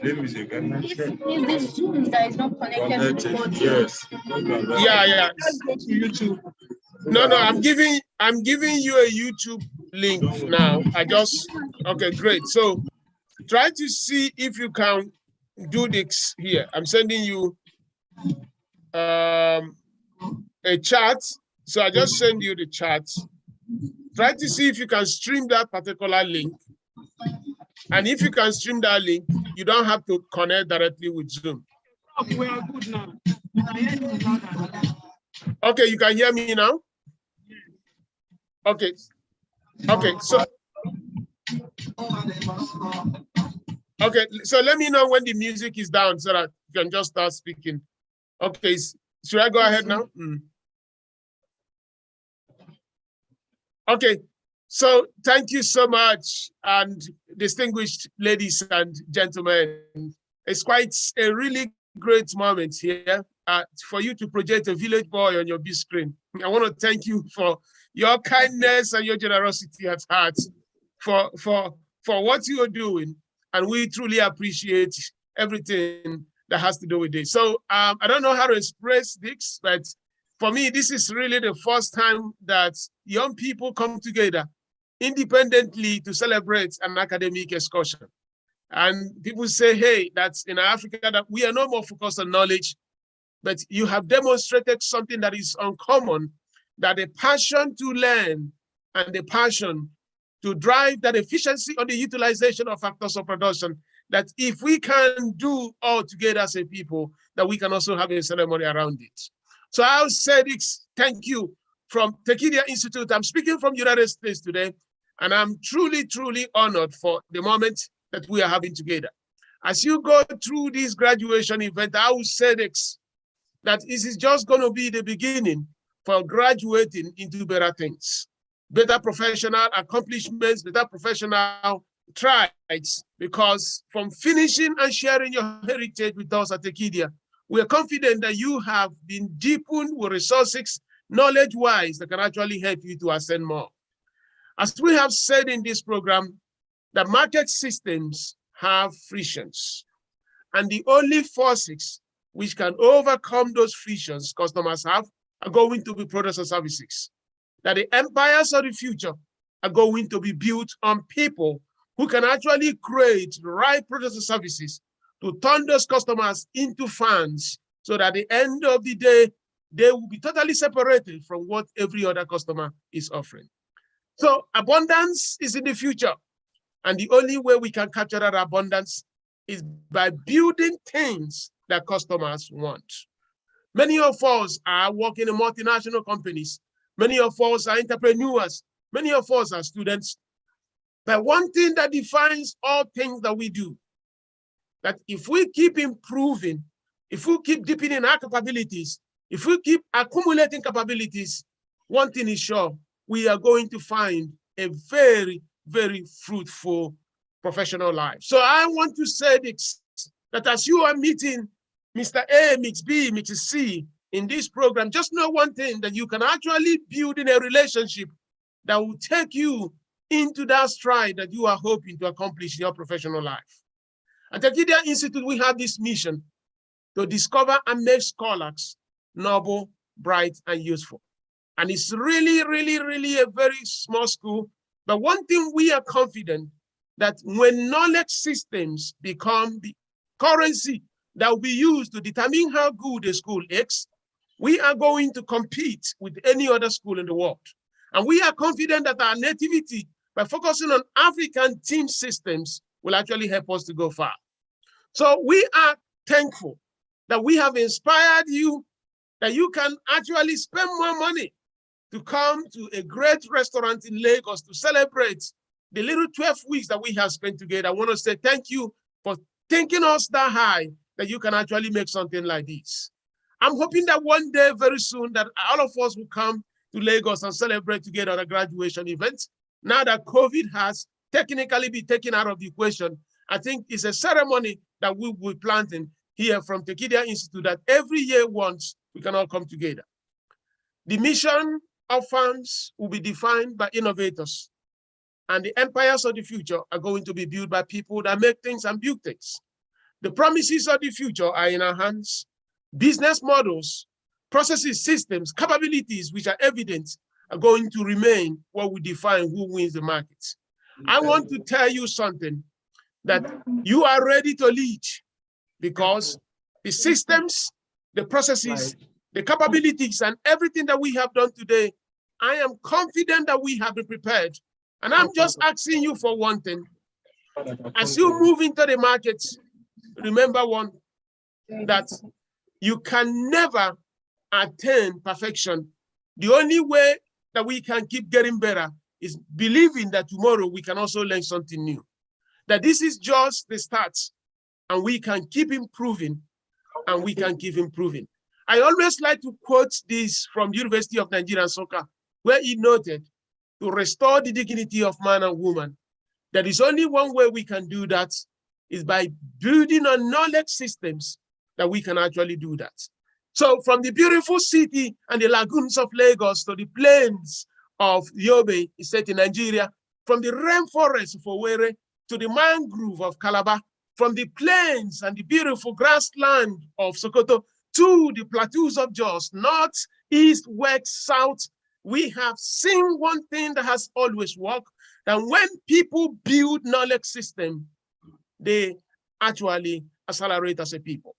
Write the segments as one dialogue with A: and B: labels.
A: Is this Zoom that is not connected to the
B: yes.
C: Yeah.
A: YouTube.
C: No, I'm giving you a YouTube link now. Okay, great. So try to see if you can do this here. I'm sending you a chat. So I just send you the chat. Try to see if you can stream that particular link. And if you can stream that link, you don't have to connect directly with Zoom.
D: Okay, we are good now.
C: Okay, you can hear me now? Okay. So let me know when the music is down so that you can just start speaking. Okay, should I go ahead now? Okay, so thank you so much, and distinguished ladies and gentlemen. It's quite a really great moment here for you to project a village boy on your big screen. I want to thank you for your kindness and your generosity at heart for what you are doing, and we truly appreciate everything that has to do with this. So I don't know how to express this, but for me, this is really the first time that young people come together independently to celebrate an academic excursion. And people say, hey, that's in Africa, that we are no more focused on knowledge, but you have demonstrated something that is uncommon, that the passion to learn and the passion to drive that efficiency on the utilization of factors of production, that if we can do all together as a people, that we can also have a ceremony around it. So I'll say this, thank you from Tekedia Institute. I'm speaking from United States today, and I'm truly, truly honored for the moment that we are having together. As you go through this graduation event, I will say this, that this is just going to be the beginning for graduating into better things, better professional accomplishments, better professional strides, because from finishing and sharing your heritage with us at Tekedia, we are confident that you have been deepened with resources, knowledge-wise, that can actually help you to ascend more. As we have said in this program, the market systems have frictions, and the only forces which can overcome those frictions customers have are going to be products and services. That the empires of the future are going to be built on people who can actually create the right products and services to turn those customers into fans, so that at the end of the day, they will be totally separated from what every other customer is offering. So abundance is in the future. And the only way we can capture that abundance is by building things that customers want. Many of us are working in multinational companies. Many of us are entrepreneurs. Many of us are students. But one thing that defines all things that we do, that if we keep improving, if we keep deepening our capabilities, if we keep accumulating capabilities, one thing is sure, we are going to find a very, very fruitful professional life. So I want to say this, that as you are meeting Mr. A, Mix B, Mix C in this program, just know one thing, that you can actually build in a relationship that will take you into that stride that you are hoping to accomplish in your professional life. At Tekedia Institute, we have this mission to discover and make scholars noble, bright, and useful. And it's really, really, really a very small school. But one thing we are confident, that when knowledge systems become the currency that will be used to determine how good a school is, we are going to compete with any other school in the world. And we are confident that our nativity, by focusing on African team systems, will actually help us to go far. So we are thankful that we have inspired you, that you can actually spend more money to come to a great restaurant in Lagos to celebrate the little 12 weeks that we have spent together. I want to say thank you for thinking us that high, that you can actually make something like this. I'm hoping that one day, very soon, that all of us will come to Lagos and celebrate together at a graduation event. Now that COVID has technically been taken out of the equation, I think it's a ceremony that we will be planting here from Tekedia Institute, that every year once we can all come together. The mission of firms will be defined by innovators, and the empires of the future are going to be built by people that make things and build things. The promises of the future are in our hands. Business models, processes, systems, capabilities which are evident are going to remain what will define who wins the markets. I want to tell you something, that you are ready to lead, because the systems, the processes, the capabilities, and everything that we have done today, I am confident that we have been prepared. And I'm just asking you for one thing. As you move into the markets, remember one, that you can never attain perfection. The only way that we can keep getting better is believing that tomorrow we can also learn something new. That this is just the start, and we can keep improving, and we can keep improving. I always like to quote this from the University of Nigeria Soccer, where he noted, to restore the dignity of man and woman, there is only one way we can do that, is by building on knowledge systems that we can actually do that. So from the beautiful city and the lagoons of Lagos to the plains of Yobe, state in Nigeria, from the rainforest of Owerri to the mangrove of Calabar, from the plains and the beautiful grassland of Sokoto to the plateaus of Jos, north, east, west, south, we have seen one thing that has always worked, that when people build knowledge system, they actually accelerate as a people.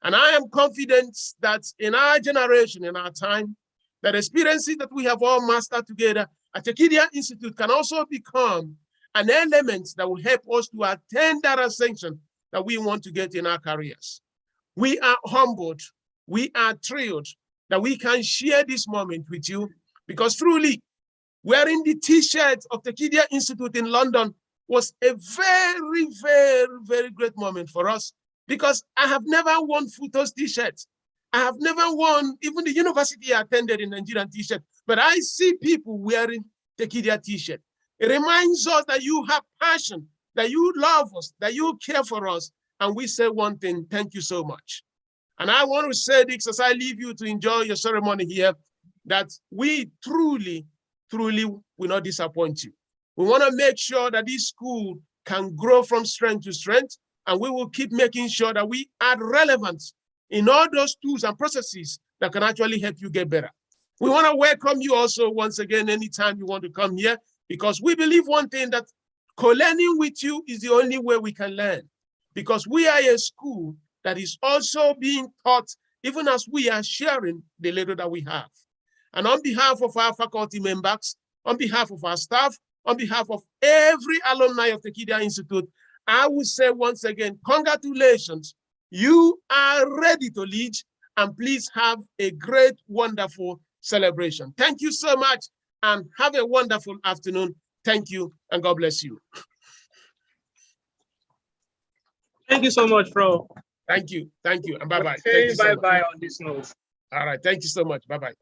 C: And I am confident that in our generation, in our time, that experiences that we have all mastered together at Tekedia Institute can also become an element that will help us to attain that ascension that we want to get in our careers. We are humbled, we are thrilled that we can share this moment with you, because truly, wearing the t-shirt of Tekedia Institute in London was a very, very, very great moment for us, because I have never worn Futo's t-shirts. I have never worn even the university I attended in Nigerian t-shirt, but I see people wearing Tekedia t-shirt. It reminds us that you have passion, that you love us, that you care for us. And we say one thing, thank you so much. And I want to say this as I leave you to enjoy your ceremony here, that we truly, truly will not disappoint you. We want to make sure that this school can grow from strength to strength, and we will keep making sure that we add relevance in all those tools and processes that can actually help you get better. We want to welcome you also once again anytime you want to come here, because we believe one thing, that co-learning with you is the only way we can learn, because we are a school that is also being taught even as we are sharing the little that we have. And on behalf of our faculty members, on behalf of our staff, on behalf of every alumni of the Tekedia Institute, I will say once again, congratulations. You are ready to lead, and please have a great, wonderful celebration. Thank you so much, and have a wonderful afternoon. Thank you, and God bless you.
B: Thank you so much, bro.
C: Thank you, and bye-bye.
B: Bye-bye on this note.
C: All right, thank you so much, bye-bye.